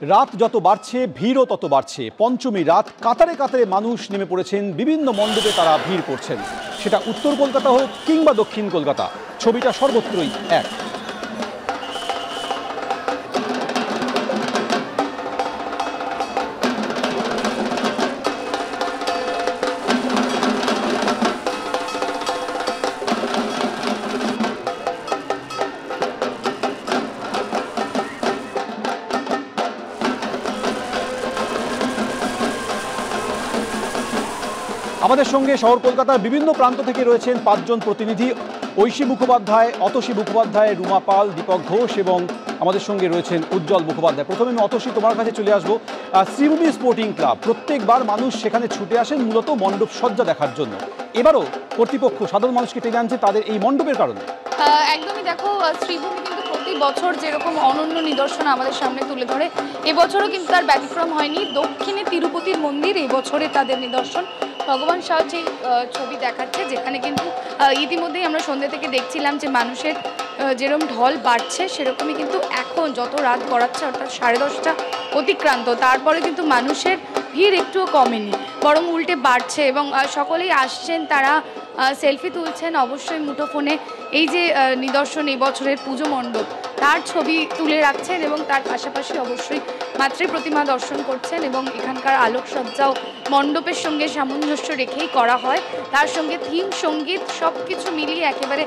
রাত যত বাড়ছে ভিড়ও তত বাড়ছে। পঞ্চমী রাত কাতারে কাতারে মানুষ নেমে পড়েছেন, বিভিন্ন মণ্ডপে তারা ভিড় করছেন। সেটা উত্তর কলকাতা হোক কিংবা দক্ষিণ কলকাতা, ছবিটা সর্বত্রই এক। আমাদের সঙ্গে শহর কলকাতার বিভিন্ন প্রান্ত থেকে রয়েছেন 5 জন প্রতিনিধি। ঐশী মুখোপাধ্যায়, অতসী মুখোপাধ্যায়, রুমা পাল, দীপক ঘোষ এবং আমাদের সঙ্গে রয়েছেন উজ্জ্বল মুখোপাধ্যায়। প্রথমে আমি অতসী তোমার কাছে চলে আসবো। শ্রীভূমি স্পোর্টিং ক্লাব, প্রত্যেকবার মানুষ সেখানে ছুটে আসেন মূলত মণ্ডপ সজ্জা দেখার জন্য। এবারও কর্তৃপক্ষ সাধারণ মানুষকে টেনে আনছে তাদের এই মণ্ডপের কারণে। একদমই, দেখো শ্রীভূমি কিন্তু প্রতি বছর যেরকম অনন্য নিদর্শন আমাদের সামনে তুলে ধরে, এবছরও কিন্তু তার ব্যতিক্রম হয়নি। দক্ষিণে তিরুপতির মন্দির এবছরে তাদের নিদর্শন ভগবান শাহ যে ছবি দেখাচ্ছে, যেখানে কিন্তু ইতিমধ্যেই আমরা সন্ধ্যে থেকে দেখছিলাম যে মানুষের যেরকম ঢল বাড়ছে, সেরকমই কিন্তু এখন যত রাত গড়াচ্ছে অর্থাৎ 10:30 অতিক্রান্ত, তারপরে কিন্তু মানুষের ভিড় একটুও কমেনি, বরং উল্টে বাড়ছে এবং সকলেই আসছেন, তারা সেলফি তুলছেন, অবশ্যই মুঠোফোনে এই যে নিদর্শন এই বছরের পুজো মণ্ডপ তার ছবি তুলে রাখছেন এবং তার পাশাপাশি অবশ্যই মাতৃ প্রতিমা দর্শন করছেন এবং এখানকার আলোকসজ্জাও মণ্ডপের সঙ্গে সামঞ্জস্য রেখেই করা হয়। তার সঙ্গে থিম, সঙ্গীত সব কিছু মিলিয়ে একেবারে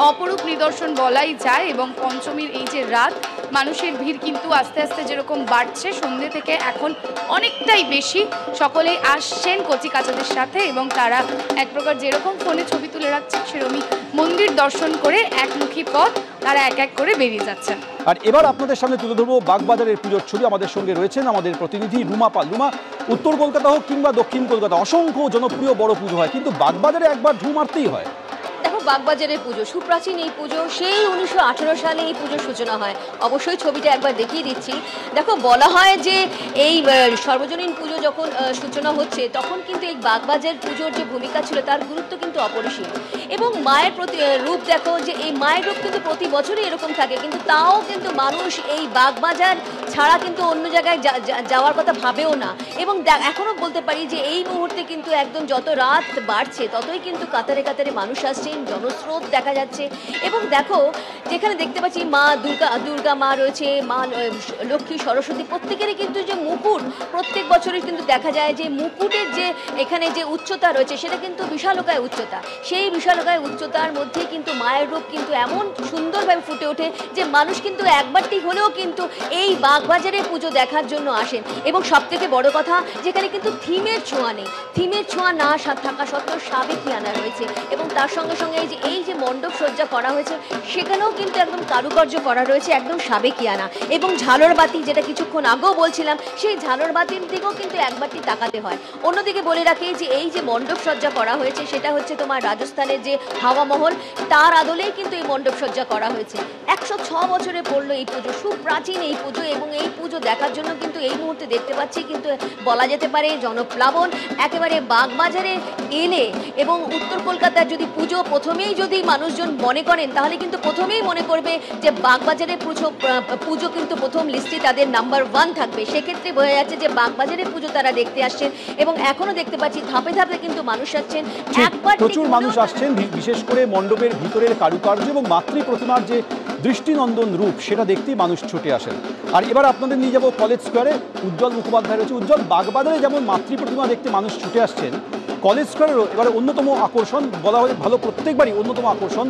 অপরূপ নিদর্শন বলাই যায়। এবং পঞ্চমীর এই যে রাত, মানুষের ভিড় কিন্তু আস্তে আস্তে যেরকম বাড়ছে, সন্ধ্যে থেকে এখন অনেকটাই বেশি, সকলেই আসছেন কচি কাচাদের সাথে এবং তারা এক প্রকার যেরকম ফোনে ছবি তুলে রাখছেন, সেরকমই মন্দির দর্শন করে একমুখী পথ তারা এক এক করে বেরিয়ে যাচ্ছেন। আর এবার আপনাদের সামনে তুলে ধরবো বাগবাজারের পুজোর ছবি। আমাদের সঙ্গে রয়েছেন আমাদের প্রতিনিধি রুমা পাল। রুমা, উত্তর কলকাতা হোক কিংবা দক্ষিণ কলকাতা অসংখ্য জনপ্রিয় বড় পুজো হয়, কিন্তু বাগবাজারে একবার ঢু মারতেই হয়। দেখো, বাগবাজারের পুজো সুপ্রাচীন এই পুজো, সেই 1918 সালে এই পুজোর সূচনা হয়। অবশ্যই ছবিটা একবার দেখিয়ে দিচ্ছি। দেখো, বলা হয় যে এই সর্বজনীন পুজো যখন সূচনা হচ্ছে, তখন কিন্তু এই বাগবাজার পুজোর যে ভূমিকা ছিল তার গুরুত্ব কিন্তু অপরিসীম। এবং মায়ের রূপ দেখো, যে এই মায়ের রূপ কিন্তু প্রতি বছরই এরকম থাকে, কিন্তু তাও কিন্তু মানুষ এই বাগবাজার ছাড়া কিন্তু অন্য জায়গায় যাওয়ার কথা ভাবেও না। এবং এখনও বলতে পারি যে এই মুহূর্তে কিন্তু একদম যত রাত বাড়ছে ততই কিন্তু কাতারে কাতারে মানুষ আসছেন, জনস্রোত দেখা যাচ্ছে। এবং দেখো, যেখানে দেখতে পাচ্ছি মা দুর্গা মা রয়েছে, মা লক্ষ্মী, সরস্বতী, প্রত্যেকেরই কিন্তু যে মুকুট প্রত্যেক বছরই কিন্তু দেখা যায় যে মুকুটের যে এখানে যে উচ্চতা রয়েছে সেটা কিন্তু বিশালকায় উচ্চতা। সেই বিশালকায় উচ্চতার মধ্যে কিন্তু মায়ের রূপ কিন্তু এমন সুন্দরভাবে ফুটে ওঠে যে মানুষ কিন্তু একবারটি হলেও কিন্তু এই বাগবাজারে পুজো দেখার জন্য আসেন। এবং সবথেকে বড় কথা, যেখানে কিন্তু থিমের ছোঁয়া নেই, থিমের ছোঁয়া না থাকা সত্ত্বেও সাবেকিয়ানা রয়েছে। এবং তার সঙ্গে সঙ্গে এই যে মণ্ডপ সজ্জা করা হয়েছে, সেখানেও কিন্তু একদম কারুকার্য করা রয়েছে, একদম সাবেকিয়ানা। এবং ঝালর বাতি, যেটা কিছুক্ষণ আগেও বলছিলাম, সেই ঝালর বাতির দিকেও কিন্তু একবারটি তাকাতে হয়। অন্যদিকে বলে রাখি যে এই যে মণ্ডপ সজ্জা করা হয়েছে সেটা হচ্ছে তোমার রাজস্থানের যে হাওয়া মহল, তার আদলেই কিন্তু এই মণ্ডপ সজ্জা করা হয়েছে। 106 বছরে পড়লো এই পুজো, সুপ্রাচীন এই পুজো। এবং এই পুজো দেখার জন্য কিন্তু এই মুহূর্তে দেখতে পাচ্ছি কিন্তু বলা যেতে পারে জনপ্লাবন একেবারে বাগবাজারে এলে। এবং উত্তর কলকাতার যদি পুজো প্রথমেই যদি মানুষজন মনে করেন, তাহলে কিন্তু প্রথমেই মনে করবে যে বাগবাজারের পুজো কিন্তু প্রথম লিস্টে তাদের নাম্বার 1 থাকবে। সেক্ষেত্রে বোঝা যাচ্ছে যে বাগবাজারের পুজো তারা দেখতে আসছেন। এবং এখনো দেখতে পাচ্ছি ধাপে ধাপে কিন্তু মানুষ আসছেন, একবার প্রচুর মানুষ আসছেন, বিশেষ করে মণ্ডপের ভিতরের কারুকার্য এবং মাতৃ প্রতিমার যে দৃষ্টিনন্দন রূপ সেটা দেখতেই মানুষ ছুটে আসেন। আর এবার আপনাদের নিয়ে যাবো কলেজ স্কোয়ারে। উজ্জ্বল মুখোপাধ্যায় রয়েছে। উজ্জ্বল, বাগবাজারে যেমন মাতৃ প্রতিমা দেখতে মানুষ ছুটে আসছেন, কলেজ স্কোয়ারেরও এবারে অন্যতম আকর্ষণ, বলা হয় ভালো প্রত্যেকবারই অন্যতম আকর্ষণ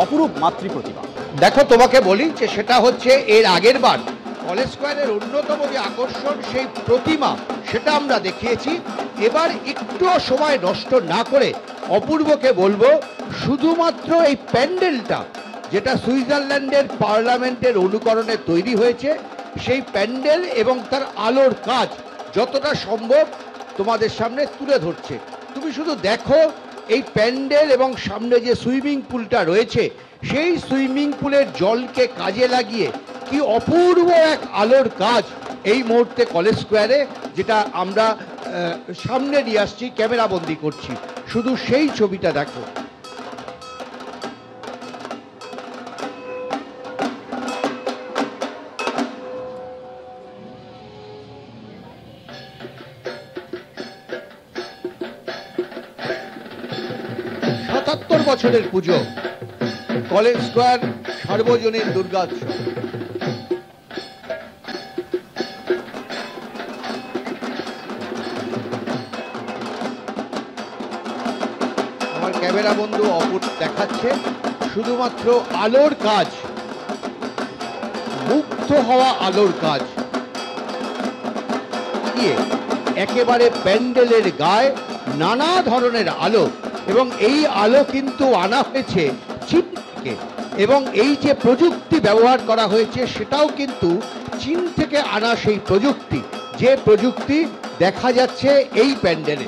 অপরূপ মাতৃ প্রতিমা। দেখো, তোমাকে বলি যে সেটা হচ্ছে এর আগের বার কলেজ স্কোয়ারের অন্যতম যে আকর্ষণ সেই প্রতিমা, সেটা আমরা দেখিয়েছি। এবার একটুও সময় নষ্ট না করে অপূর্বকে বলবো, শুধুমাত্র এই প্যান্ডেলটা যেটা সুইজারল্যান্ডের পার্লামেন্টের অনুকরণে তৈরি হয়েছে, সেই প্যান্ডেল এবং তার আলোর কাজ যতটা সম্ভব তোমাদের সামনে তুলে ধরছে। তুমি শুধু দেখো, এই প্যান্ডেল এবং সামনে যে সুইমিং পুলটা রয়েছে, সেই সুইমিং পুলের জলকে কাজে লাগিয়ে কি অপূর্ব এক আলোর কাজ এই মুহূর্তে কলেজ স্কোয়ারে, যেটা আমরা সামনে নিয়ে আসছি, ক্যামেরা বন্দি করছি। শুধু সেই ছবিটা দেখো। সাতাত্তর বছরের পুজো, কলেজ স্কোয়ার সার্বজনীন দুর্গোৎসব। আমার ক্যামেরা বন্ধু অপূর্ব দেখাচ্ছে শুধুমাত্র আলোর কাজ, মুগ্ধ হওয়া আলোর কাজ একেবারে প্যান্ডেলের গায়ে নানা ধরনের আলো, এবং এই আলো কিন্তু আনা হয়েছে চীন থেকে, এবং এই যে প্রযুক্তি ব্যবহার করা হয়েছে সেটাও কিন্তু চীন থেকে আনা সেই প্রযুক্তি, যে প্রযুক্তি দেখা যাচ্ছে এই প্যান্ডেলে।